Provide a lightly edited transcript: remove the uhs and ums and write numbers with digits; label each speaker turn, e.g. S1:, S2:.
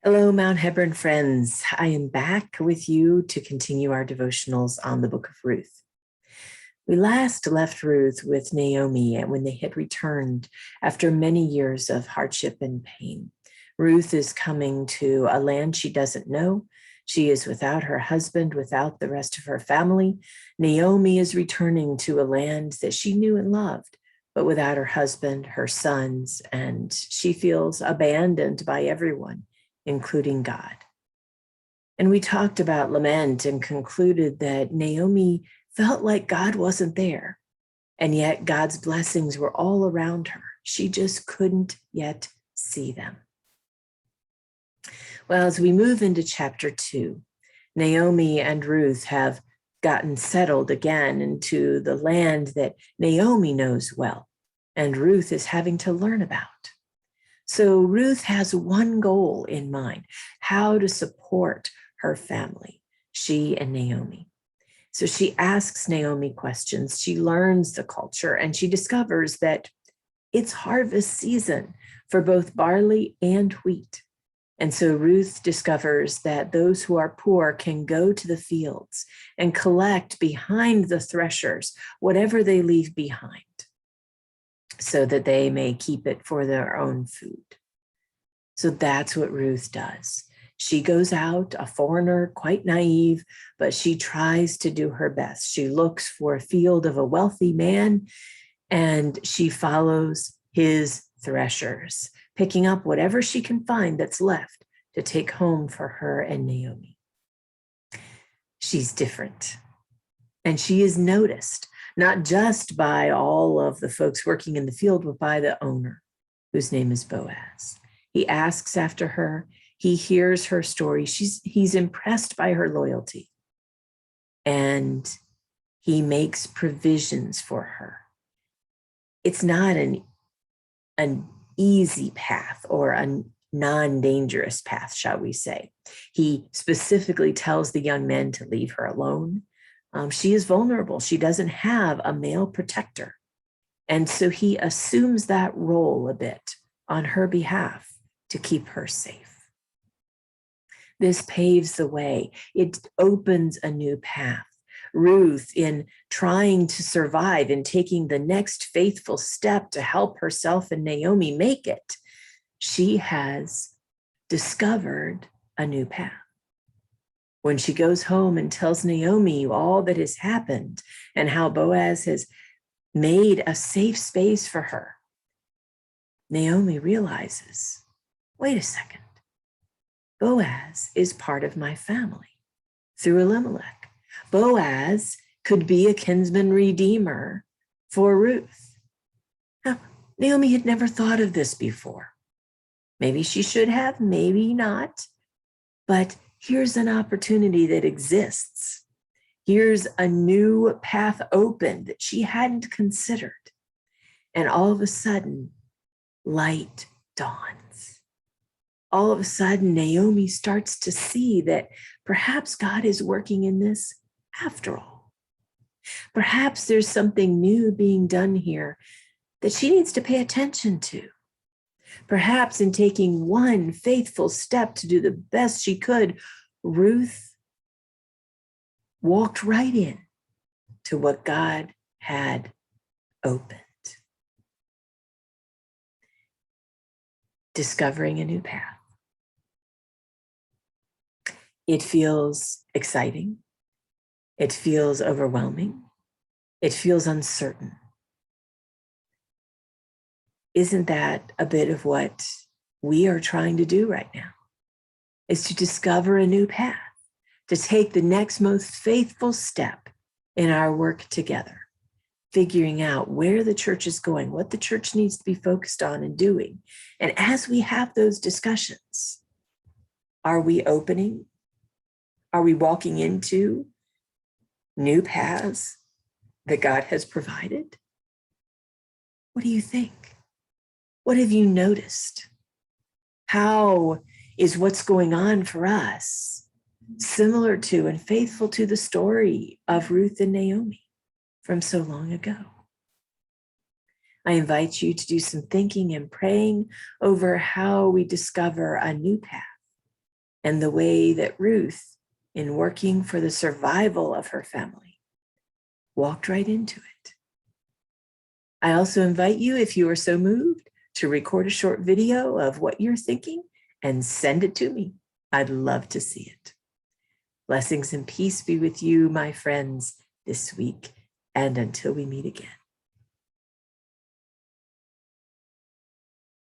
S1: Hello, Mount Hebron friends. I am back with you to continue our devotionals on the book of Ruth. We last left Ruth with Naomi when they had returned after many years of hardship and pain. Ruth is coming to a land she doesn't know. She is without her husband, without the rest of her family. Naomi is returning to a land that she knew and loved, but without her husband, her sons, and she feels abandoned by everyone, including God. And we talked about lament and concluded that Naomi felt like God wasn't there, and yet God's blessings were all around her. She just couldn't yet see them. Well, as we move into chapter 2, Naomi and Ruth have gotten settled again into the land that Naomi knows well, and Ruth is having to learn about. So Ruth has one goal in mind: how to support her family, she and Naomi. So she asks Naomi questions, she learns the culture, and she discovers that it's harvest season for both barley and wheat. And so Ruth discovers that those who are poor can go to the fields and collect behind the threshers whatever they leave behind, so that they may keep it for their own food. So that's what Ruth does. She goes out, a foreigner, quite naive, but she tries to do her best. She looks for a field of a wealthy man, and she follows his threshers, picking up whatever she can find that's left to take home for her and Naomi. She's different, and she is noticed, not just by all of the folks working in the field, but by the owner, whose name is Boaz. He asks after her. He hears her story. He's impressed by her loyalty, and he makes provisions for her. It's not an easy path or a non-dangerous path, shall we say. He specifically tells the young men to leave her alone. She is vulnerable. She doesn't have a male protector. And so he assumes that role a bit on her behalf to keep her safe. This paves the way. It opens a new path. Ruth, in trying to survive and taking the next faithful step to help herself and Naomi make it, she has discovered a new path. When she goes home and tells Naomi all that has happened and how Boaz has made a safe space for her, Naomi realizes, wait a second. Boaz is part of my family through Elimelech. Boaz could be a kinsman redeemer for Ruth. Now, Naomi had never thought of this before. Maybe she should have, maybe not. But here's an opportunity that exists. Here's a new path open that she hadn't considered. And all of a sudden, light dawns. All of a sudden, Naomi starts to see that perhaps God is working in this after all. Perhaps there's something new being done here that she needs to pay attention to. Perhaps in taking one faithful step to do the best she could, Ruth walked right in to what God had opened. Discovering a new path. It feels exciting. It feels overwhelming. It feels uncertain. Isn't that a bit of what we are trying to do right now? Is to discover a new path, to take the next most faithful step in our work together, figuring out where the church is going, what the church needs to be focused on and doing. And as we have those discussions, are we opening? Are we walking into new paths that God has provided? What do you think? What have you noticed? How is what's going on for us similar to and faithful to the story of Ruth and Naomi from so long ago? I invite you to do some thinking and praying over how we discover a new path and the way that Ruth, in working for the survival of her family, walked right into it. I also invite you, if you are so moved, to record a short video of what you're thinking and send it to me. I'd love to see it. Blessings and peace be with you, my friends, this week, and until we meet again.